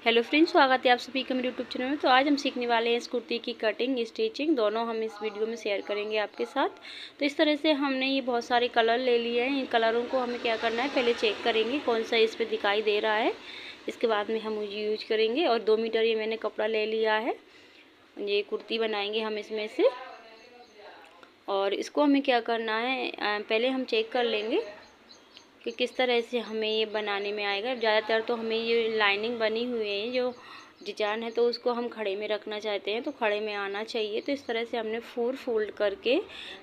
Hello friends, स्वागत है आप सभी का मेरे यूट्यूब चैनल में। तो आज हम सीखने वाले हैं इस कुर्ती की कटिंग स्टिचिंग, दोनों हम इस वीडियो में शेयर करेंगे आपके साथ। तो इस तरह से हमने ये बहुत सारे कलर ले लिए हैं। इन कलरों को हमें क्या करना है, पहले चेक करेंगे कौन सा इस पर दिखाई दे रहा है, इसके बाद में हम यूज करेंगे। और 2 मीटर ये मैंने कपड़ा ले लिया है, ये कुर्ती बनाएंगे हम इसमें से। और इसको हमें क्या करना है, पहले हम चेक कर लेंगे कि किस तरह से हमें ये बनाने में आएगा। ज़्यादातर तो हमें ये लाइनिंग बनी हुई है, जो डिजाइन है, तो उसको हम खड़े में रखना चाहते हैं, तो खड़े में आना चाहिए। तो इस तरह से हमने 4 फोल्ड करके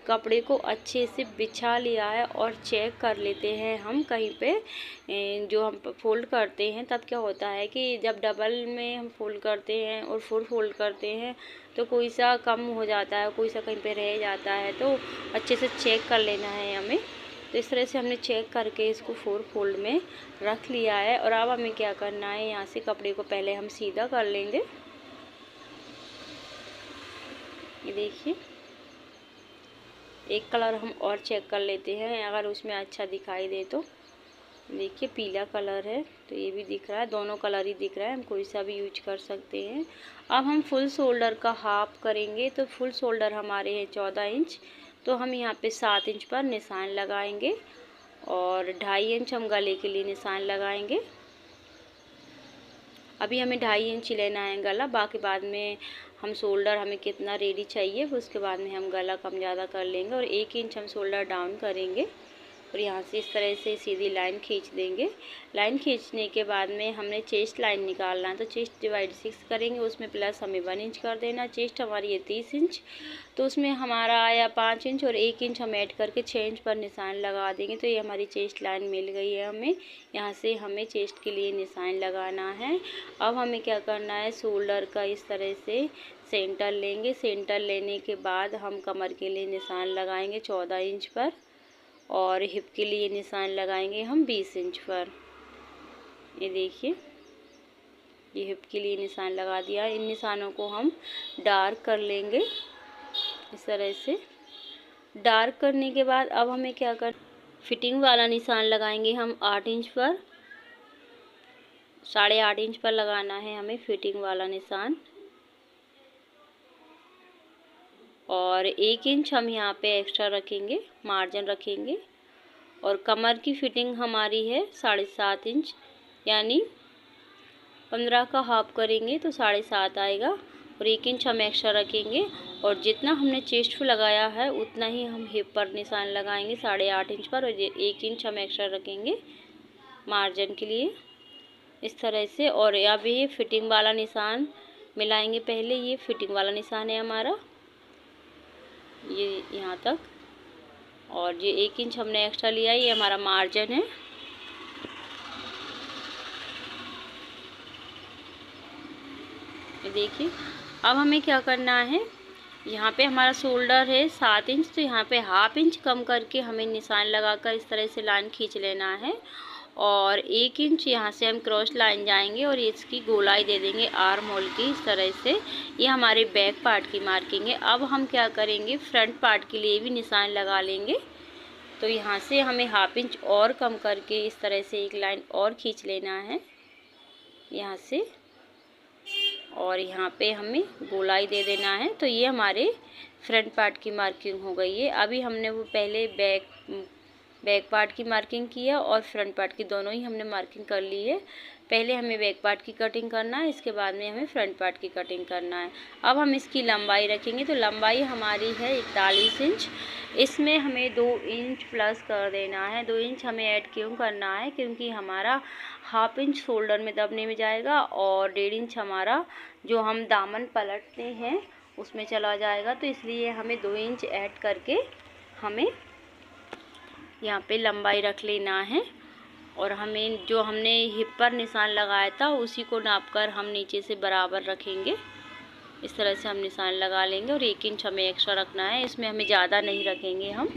कपड़े को अच्छे से बिछा लिया है। और चेक कर लेते हैं हम कहीं पे जो हम फोल्ड करते हैं, तब क्या होता है कि जब डबल में हम फोल्ड करते हैं और 4 फोल्ड करते हैं तो कोई सा कम हो जाता है, कोई सा कहीं पे रह जाता है। तो अच्छे से चेक कर लेना है हमें। तो इस तरह से हमने चेक करके इसको 4 फोल्ड में रख लिया है। और अब हमें क्या करना है, यहाँ से कपड़े को पहले हम सीधा कर लेंगे। ये देखिए, एक कलर हम और चेक कर लेते हैं, अगर उसमें अच्छा दिखाई दे तो। देखिए पीला कलर है, तो ये भी दिख रहा है, दोनों कलर ही दिख रहा है, हम कोई सा भी यूज कर सकते हैं। अब हम फुल शोल्डर का हाफ करेंगे। तो फुल शोल्डर हमारे हैं 14 इंच, तो हम यहाँ पे 7 इंच पर निशान लगाएंगे और 2.5 इंच हम गले के लिए निशान लगाएंगे। अभी हमें 2.5 इंच लेना है गला, बाकी बाद में हम शोल्डर हमें कितना रेडी चाहिए उसके बाद में हम गला कम ज़्यादा कर लेंगे। और 1 इंच हम शोल्डर डाउन करेंगे और यहाँ से इस तरह से सीधी लाइन खींच देंगे। लाइन खींचने के बाद में हमने चेस्ट लाइन निकालना है, तो चेस्ट डिवाइड 6 करेंगे, उसमें प्लस हमें 1 इंच कर देना। चेस्ट हमारी है 30 इंच, तो उसमें हमारा आया 5 इंच और 1 इंच हम ऐड करके 6 इंच पर निशान लगा देंगे। तो ये हमारी चेस्ट लाइन मिल गई है हमें। यहाँ से हमें चेस्ट के लिए निशान लगाना है। अब हमें क्या करना है, शोल्डर का इस तरह से सेंटर लेंगे। सेंटर लेने के बाद हम कमर के लिए निशान लगाएंगे 14 इंच पर और हिप के लिए निशान लगाएंगे हम 20 इंच पर। ये देखिए, ये हिप के लिए निशान लगा दिया। इन निशानों को हम डार्क कर लेंगे इस तरह से। डार्क करने के बाद अब हमें क्या कर, फिटिंग वाला निशान लगाएंगे हम 8 इंच पर, 8.5 इंच पर लगाना है हमें फिटिंग वाला निशान। और 1 इंच हम यहाँ पे एक्स्ट्रा रखेंगे, मार्जिन रखेंगे। और कमर की फिटिंग हमारी है 7.5 इंच, यानी 15 का हाफ करेंगे तो 7.5 आएगा। और 1 इंच हम एक्स्ट्रा रखेंगे और जितना हमने चेस्ट पे लगाया है उतना ही हम हिप पर निशान लगाएंगे 8.5 इंच पर। और 1 इंच हम एक्स्ट्रा रखेंगे मार्जिन के लिए इस तरह से। और अब ये फिटिंग वाला निशान मिलाएंगे। पहले ये फिटिंग वाला निशान है हमारा, ये यहाँ तक, और ये 1 इंच हमने एक्स्ट्रा लिया, ये हमारा मार्जिन है। देखिए, अब हमें क्या करना है, यहाँ पे हमारा शोल्डर है 7 इंच, तो यहाँ पे हाफ इंच कम करके हमें निशान लगाकर इस तरह से लाइन खींच लेना है। और 1 इंच यहाँ से हम क्रॉस लाइन जाएंगे और इसकी गोलाई दे देंगे आर्म होल की इस तरह से। ये हमारे बैक पार्ट की मार्किंग है। अब हम क्या करेंगे, फ्रंट पार्ट के लिए भी निशान लगा लेंगे। तो यहाँ से हमें हाफ इंच और कम करके इस तरह से एक लाइन और खींच लेना है यहाँ से, और यहाँ पे हमें गोलाई दे देना है। तो ये हमारे फ्रंट पार्ट की मार्किंग हो गई है। अभी हमने वो पहले बैक पार्ट की मार्किंग की है और फ्रंट पार्ट की, दोनों ही हमने मार्किंग कर ली है। पहले हमें बैक पार्ट की कटिंग करना है, इसके बाद में हमें फ्रंट पार्ट की कटिंग करना है। अब हम इसकी लंबाई रखेंगे। तो लंबाई हमारी है 41 इंच, इसमें हमें 2 इंच प्लस कर देना है। 2 इंच हमें ऐड क्यों करना है, क्योंकि हमारा हाफ इंच शोल्डर में दबने में जाएगा और 1.5 इंच हमारा जो हम दामन पलटते हैं उसमें चला जाएगा। तो इसलिए हमें 2 इंच ऐड करके हमें यहाँ पे लंबाई रख लेना है। और हमें जो हमने हिप पर निशान लगाया था उसी को नापकर हम नीचे से बराबर रखेंगे। इस तरह से हम निशान लगा लेंगे। और 1 इंच हमें एक्स्ट्रा रखना है, इसमें हमें ज़्यादा नहीं रखेंगे, हम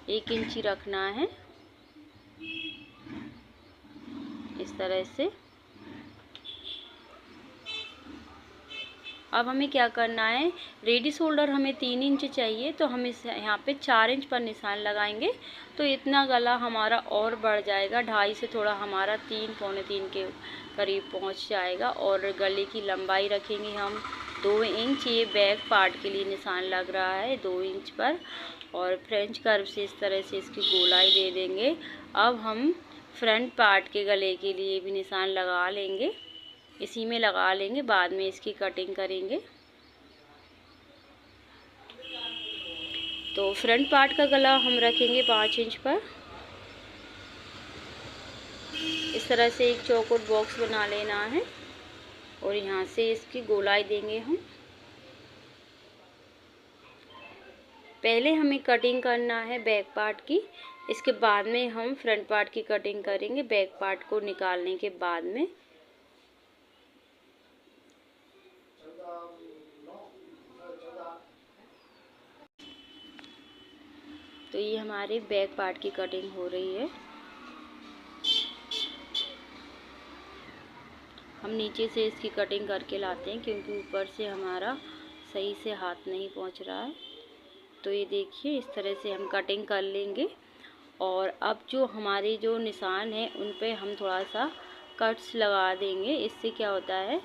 1 इंच ही रखना है इस तरह से। अब हमें क्या करना है, रेडी शोल्डर हमें 3 इंच चाहिए, तो हम इस यहाँ पे 4 इंच पर निशान लगाएंगे। तो इतना गला हमारा और बढ़ जाएगा, 2.5 से थोड़ा हमारा 3 पौने 3 के करीब पहुँच जाएगा। और गले की लंबाई रखेंगे हम 2 इंच। ये बैक पार्ट के लिए निशान लग रहा है 2 इंच पर। और फ्रेंच कर्व से इस तरह से इसकी गोलाई दे देंगे। अब हम फ्रंट पार्ट के गले के लिए भी निशान लगा लेंगे, इसी में लगा लेंगे, बाद में इसकी कटिंग करेंगे। तो फ्रंट पार्ट का गला हम रखेंगे 5 इंच पर। इस तरह से एक चौकोर बॉक्स बना लेना है और यहाँ से इसकी गोलाई देंगे हम। पहले हमें कटिंग करना है बैक पार्ट की, इसके बाद में हम फ्रंट पार्ट की कटिंग करेंगे, बैक पार्ट को निकालने के बाद में। तो ये हमारे बैक पार्ट की कटिंग हो रही है। हम नीचे से इसकी कटिंग करके लाते हैं क्योंकि ऊपर से हमारा सही से हाथ नहीं पहुंच रहा है। तो ये देखिए, इस तरह से हम कटिंग कर लेंगे। और अब जो हमारे जो निशान है उन पे हम थोड़ा सा कट्स लगा देंगे। इससे क्या होता है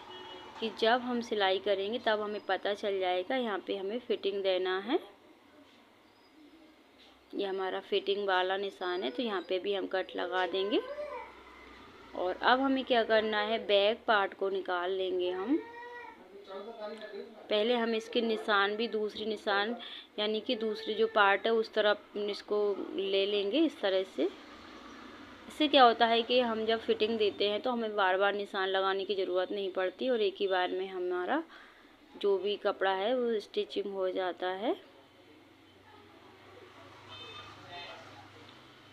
कि जब हम सिलाई करेंगे तब हमें पता चल जाएगा यहाँ पे हमें फिटिंग देना है। ये हमारा फिटिंग वाला निशान है, तो यहाँ पे भी हम कट लगा देंगे। और अब हमें क्या करना है, बैक पार्ट को निकाल लेंगे हम। पहले हम इसके निशान भी, दूसरी निशान यानी कि दूसरी जो पार्ट है उस तरफ इसको ले लेंगे इस तरह से। इससे क्या होता है कि हम जब फिटिंग देते हैं तो हमें बार बार निशान लगाने की ज़रूरत नहीं पड़ती और एक ही बार में हमारा जो भी कपड़ा है वो स्टिचिंग हो जाता है।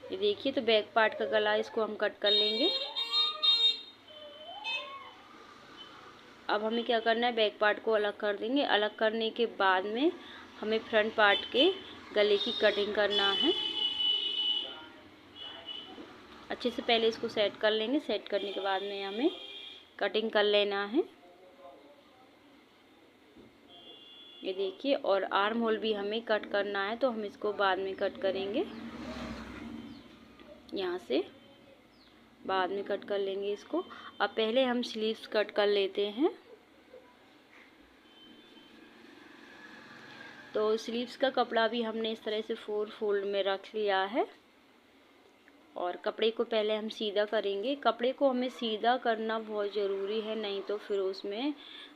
ये देखिए, तो बैक पार्ट का गला इसको हम कट कर लेंगे। अब हमें क्या करना है, बैक पार्ट को अलग कर देंगे। अलग करने के बाद में हमें फ्रंट पार्ट के गले की कटिंग करना है। अच्छे से पहले इसको सेट कर लेंगे। सेट करने के बाद में हमें कटिंग कर लेना है। ये देखिए, और आर्म होल भी हमें कट करना है, तो हम इसको बाद में कट करेंगे। यहाँ से बाद में कट कर लेंगे इसको। अब पहले हम स्लीव्स कट कर लेते हैं। तो स्लीव्स का कपड़ा भी हमने इस तरह से 4 फोल्ड में रख लिया है। और कपड़े को पहले हम सीधा करेंगे। कपड़े को हमें सीधा करना बहुत ज़रूरी है, नहीं तो फिर उसमें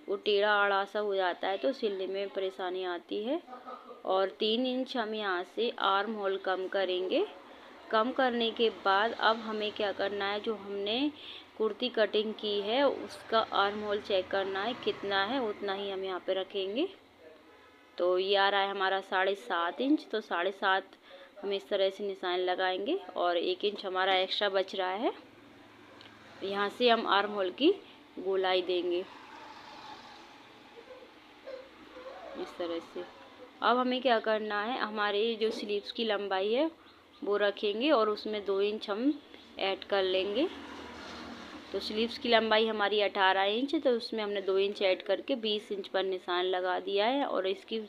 वो टेढ़ा आड़ा सा हो जाता है, तो सिलने में परेशानी आती है। और 3 इंच हम यहाँ से आर्म होल कम करेंगे। कम करने के बाद अब हमें क्या करना है, जो हमने कुर्ती कटिंग की है उसका आर्म होल चेक करना है कितना है, उतना ही हम यहाँ पे रखेंगे। तो ये आ रहा है हमारा 7.5 इंच। तो 7.5 हम इस तरह से निशान लगाएंगे और 1 इंच हमारा एक्स्ट्रा बच रहा है। यहाँ से हम आर्म होल की गोलाई देंगे इस तरह से। अब हमें क्या करना है, हमारे जो स्लीव्स की लंबाई है वो रखेंगे और उसमें 2 इंच हम ऐड कर लेंगे। तो स्लीव्स की लंबाई हमारी 18 इंच, तो उसमें हमने 2 इंच ऐड करके 20 इंच पर निशान लगा दिया है। और इसकी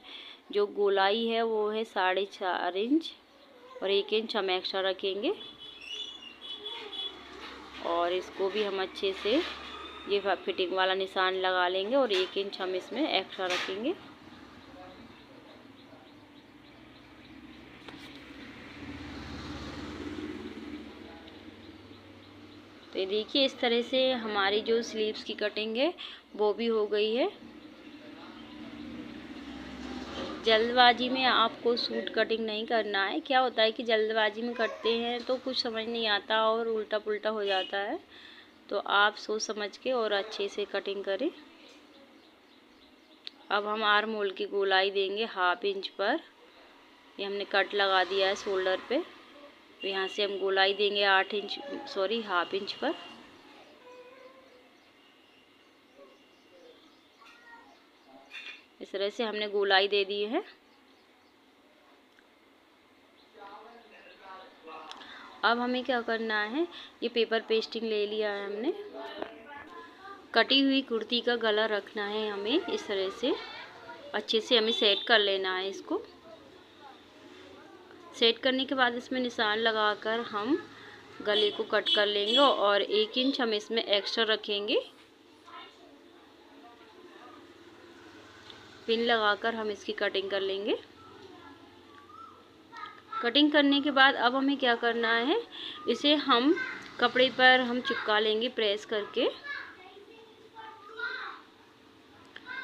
जो गोलाई है वो है 4.5 इंच और 1 इंच हम एक्स्ट्रा रखेंगे। और इसको भी हम अच्छे से ये फिटिंग वाला निशान लगा लेंगे और 1 इंच हम इसमें एक्स्ट्रा रखेंगे। तो ये देखिए, इस तरह से हमारी जो स्लीव्स की कटिंग है वो भी हो गई है। जल्दबाजी में आपको सूट कटिंग नहीं करना है। क्या होता है कि जल्दबाजी में करते हैं तो कुछ समझ नहीं आता और उल्टा पुल्टा हो जाता है। तो आप सोच समझ के और अच्छे से कटिंग करें। अब हम आर्म होल की गोलाई देंगे 1/2 इंच पर। ये हमने कट लगा दिया है शोल्डर पे। तो यहाँ से हम गोलाई देंगे 1/2 इंच पर। इस तरह से हमने गोलाई दे दी है। अब हमें क्या करना है, ये पेपर पेस्टिंग ले लिया है हमने। कटी हुई कुर्ती का गला रखना है हमें, इस तरह से अच्छे से हमें सेट कर लेना है। इसको सेट करने के बाद इसमें निशान लगाकर हम गले को कट कर लेंगे और 1 इंच हम इसमें एक्स्ट्रा रखेंगे। पिन लगाकर हम इसकी कटिंग कर लेंगे। कटिंग करने के बाद अब हमें क्या करना है, इसे हम कपड़े पर हम चिपका लेंगे प्रेस करके।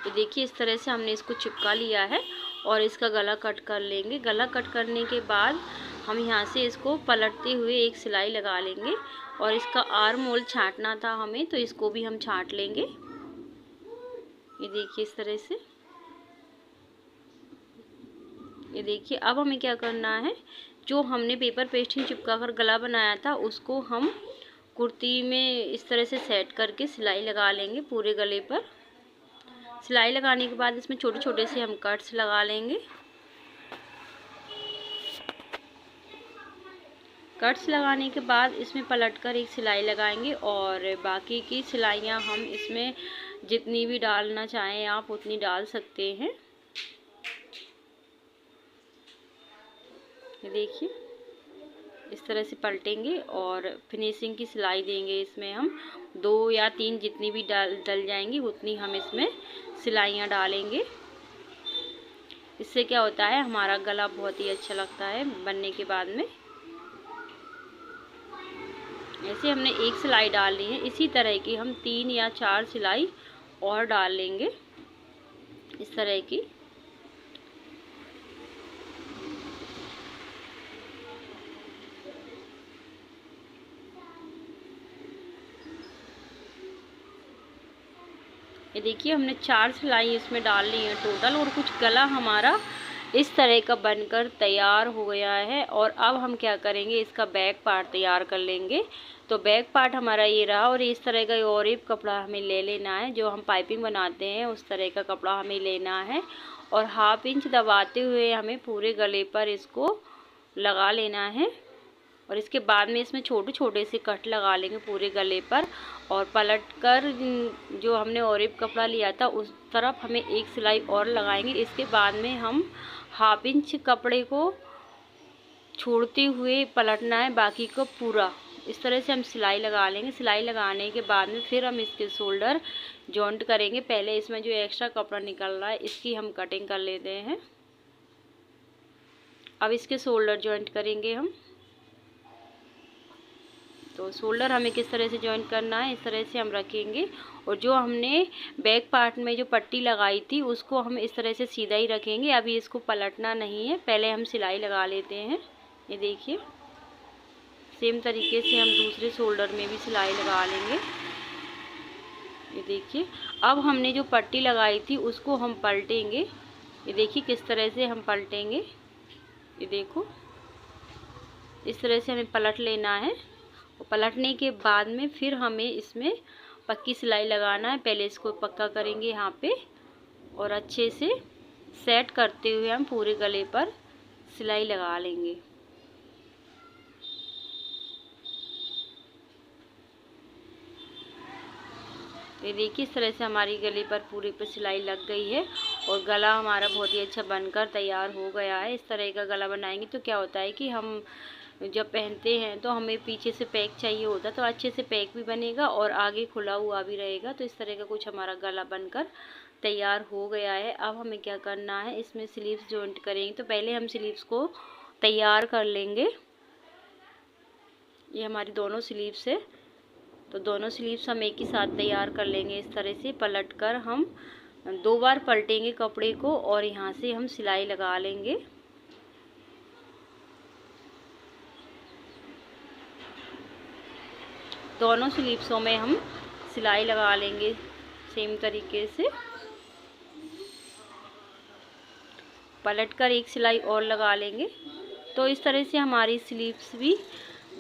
तो देखिए इस तरह से हमने इसको चिपका लिया है और इसका गला कट कर लेंगे। गला कट करने के बाद हम यहाँ से इसको पलटते हुए एक सिलाई लगा लेंगे और इसका आर्म होल छांटना था हमें, तो इसको भी हम छांट लेंगे। ये देखिए इस तरह से। ये देखिए अब हमें क्या करना है, जो हमने पेपर पेस्टिंग चिपका कर गला बनाया था उसको हम कुर्ती में इस तरह से सेट करके सिलाई लगा लेंगे पूरे गले पर। सिलाई लगाने के बाद इसमें छोटे छोटे से हम कट्स लगा लेंगे। कट्स लगाने के बाद इसमें पलटकर एक सिलाई लगाएंगे और बाकी की सिलाइयाँ हम इसमें जितनी भी डालना चाहें आप उतनी डाल सकते हैं। ये देखिए इस तरह से पलटेंगे और फिनिशिंग की सिलाई देंगे। इसमें हम 2 या 3 जितनी भी डल जाएंगी उतनी हम इसमें सिलाइयाँ डालेंगे। इससे क्या होता है, हमारा गला बहुत ही अच्छा लगता है बनने के बाद में। ऐसे हमने एक सिलाई डाल ली है, इसी तरह की हम 3 या 4 सिलाई और डाल लेंगे इस तरह की। ये देखिए हमने 4 सिलाई इसमें डाल ली है टोटल, और कुछ गला हमारा इस तरह का बनकर तैयार हो गया है। और अब हम क्या करेंगे, इसका बैक पार्ट तैयार कर लेंगे। तो बैक पार्ट हमारा ये रहा और इस तरह का और एक कपड़ा हमें ले लेना है, जो हम पाइपिंग बनाते हैं उस तरह का कपड़ा हमें लेना है और 1/2 इंच दबाते हुए हमें पूरे गले पर इसको लगा लेना है। और इसके बाद में इसमें छोटे छोटे से कट लगा लेंगे पूरे गले पर और पलटकर जो हमने ऑरिप कपड़ा लिया था उस तरफ हमें एक सिलाई और लगाएंगे। इसके बाद में हम 1/2 इंच कपड़े को छोड़ते हुए पलटना है, बाकी को पूरा इस तरह से हम सिलाई लगा लेंगे। सिलाई लगाने के बाद में फिर हम इसके शोल्डर जॉइंट करेंगे। पहले इसमें जो एक्स्ट्रा कपड़ा निकल रहा है इसकी हम कटिंग कर लेते हैं। अब इसके शोल्डर जॉइंट करेंगे हम। तो शोल्डर हमें किस तरह से जॉइंट करना है, इस तरह से हम रखेंगे और जो हमने बैक पार्ट में जो पट्टी लगाई थी उसको हम इस तरह से सीधा ही रखेंगे। अभी इसको पलटना नहीं है, पहले हम सिलाई लगा लेते हैं। ये देखिए सेम तरीके से हम दूसरे शोल्डर में भी सिलाई लगा लेंगे। ये देखिए अब हमने जो पट्टी लगाई थी उसको हम पलटेंगे। ये देखिए किस तरह से हम पलटेंगे। ये देखो इस तरह से हमें पलट लेना है। पलटने के बाद में फिर हमें इसमें पक्की सिलाई लगाना है। पहले इसको पक्का करेंगे यहाँ पे और अच्छे से सेट करते हुए हम पूरे गले पर सिलाई लगा लेंगे। ये देखिए इस तरह से हमारी गले पर पूरे पे सिलाई लग गई है और गला हमारा बहुत ही अच्छा बनकर तैयार हो गया है। इस तरह का गला बनाएंगे तो क्या होता है कि हम जब पहनते हैं तो हमें पीछे से पैक चाहिए होता, तो अच्छे से पैक भी बनेगा और आगे खुला हुआ भी रहेगा। तो इस तरह का कुछ हमारा गला बनकर तैयार हो गया है। अब हमें क्या करना है, इसमें स्लीव्स जॉइंट करेंगे। तो पहले हम स्लीव्स को तैयार कर लेंगे। ये हमारी दोनों स्लीव्स है, तो दोनों स्लीव्स हम एक ही साथ तैयार कर लेंगे। इस तरह से पलट कर हम 2 बार पलटेंगे कपड़े को और यहाँ से हम सिलाई लगा लेंगे। दोनों स्लीव्सों में हम सिलाई लगा लेंगे सेम तरीके से। पलटकर एक सिलाई और लगा लेंगे। तो इस तरह से हमारी स्लीव्स भी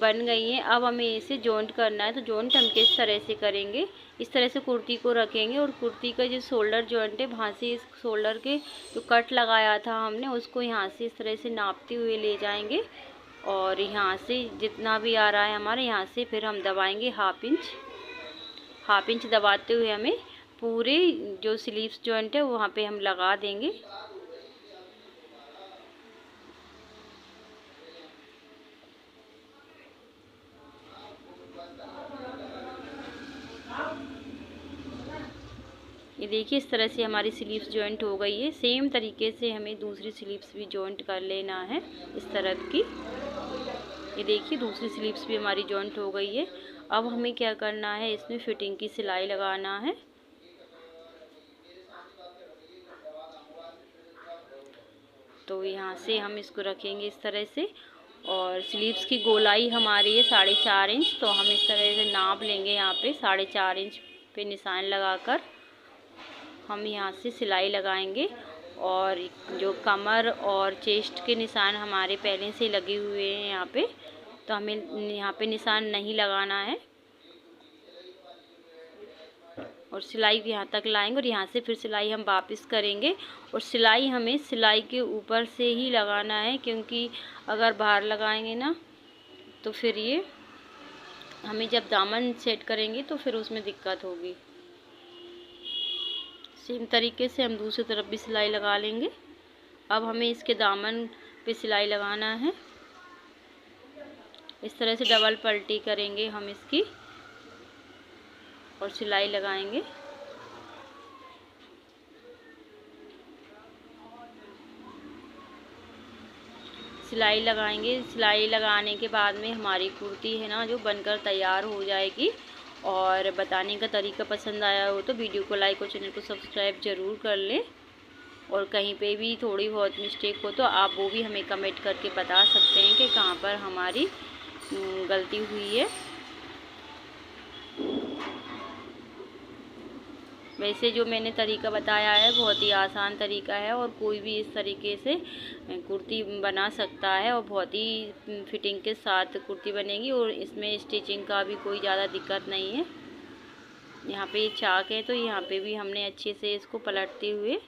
बन गई हैं। अब हमें इसे जॉइंट करना है। तो जॉइंट हम किस तरह से करेंगे, इस तरह से कुर्ती को रखेंगे और कुर्ती का जो शोल्डर जॉइंट है वहाँ से इस शोल्डर के जो कट लगाया था हमने उसको यहाँ से इस तरह से नापते हुए ले जाएंगे और यहाँ से जितना भी आ रहा है हमारे यहाँ से फिर हम दबाएंगे 1/2 इंच। हाफ इंच दबाते हुए हमें पूरे जो स्लीव्स जॉइंट है वहाँ पे हम लगा देंगे। ये देखिए इस तरह से हमारी स्लीव्स जॉइंट हो गई है। सेम तरीके से हमें दूसरी स्लीव्स भी जॉइंट कर लेना है इस तरफ की। ये देखिए दूसरी स्लीव्स भी हमारी जॉइंट हो गई है। अब हमें क्या करना है, इसमें फिटिंग की सिलाई लगाना है। तो यहाँ से हम इसको रखेंगे इस तरह से, और स्लीव्स की गोलाई हमारी है 4.5 इंच, तो हम इस तरह से नाप लेंगे। यहाँ पे 4.5 इंच पे निशान लगाकर हम यहाँ से सिलाई लगाएंगे। और जो कमर और चेस्ट के निशान हमारे पहले से लगे हुए हैं यहाँ पे, तो हमें यहाँ पे निशान नहीं लगाना है। और सिलाई यहाँ तक लाएंगे और यहाँ से फिर सिलाई हम वापस करेंगे। और सिलाई हमें सिलाई के ऊपर से ही लगाना है, क्योंकि अगर बाहर लगाएंगे ना तो फिर ये हमें जब दामन सेट करेंगे तो फिर उसमें दिक्कत होगी। सेम तरीके से हम दूसरी तरफ भी सिलाई लगा लेंगे। अब हमें इसके दामन पे सिलाई लगाना है। इस तरह से डबल पलटी करेंगे हम इसकी और सिलाई लगाएंगे। सिलाई लगाएंगे। सिलाई लगाने के बाद में हमारी कुर्ती है ना जो बनकर तैयार हो जाएगी। और बताने का तरीका पसंद आया हो तो वीडियो को लाइक और चैनल को सब्सक्राइब ज़रूर कर लें। और कहीं पे भी थोड़ी बहुत मिस्टेक हो तो आप वो भी हमें कमेंट करके बता सकते हैं कि कहाँ पर हमारी गलती हुई है। वैसे जो मैंने तरीका बताया है बहुत ही आसान तरीका है, और कोई भी इस तरीके से कुर्ती बना सकता है और बहुत ही फिटिंग के साथ कुर्ती बनेगी। और इसमें स्टिचिंग का भी कोई ज़्यादा दिक्कत नहीं है। यहाँ पे चाक है तो यहाँ पे भी हमने अच्छे से इसको पलटते हुए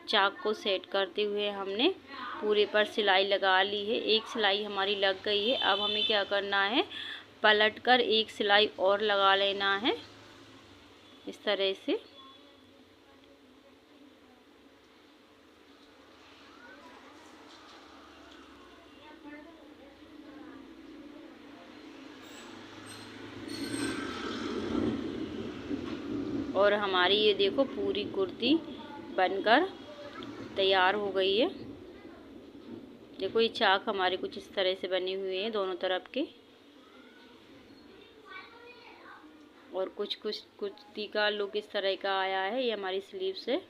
चाक को सेट करते हुए हमने पूरे पर सिलाई लगा ली है। एक सिलाई हमारी लग गई है। अब हमें क्या करना है, पलटकर एक सिलाई और लगा लेना है इस तरह से। और हमारी ये देखो पूरी कुर्ती बनकर तैयार हो गई है। देखो ये चाक हमारे कुछ इस तरह से बने हुए हैं दोनों तरफ के। और कुछ कुर्ती का लुक इस तरह का आया है। ये हमारी स्लीव से।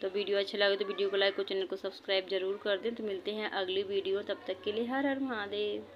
तो वीडियो अच्छा लगे तो वीडियो को लाइक और चैनल को सब्सक्राइब जरूर कर दें। तो मिलते हैं अगली वीडियो, तब तक के लिए हर हर महादेव।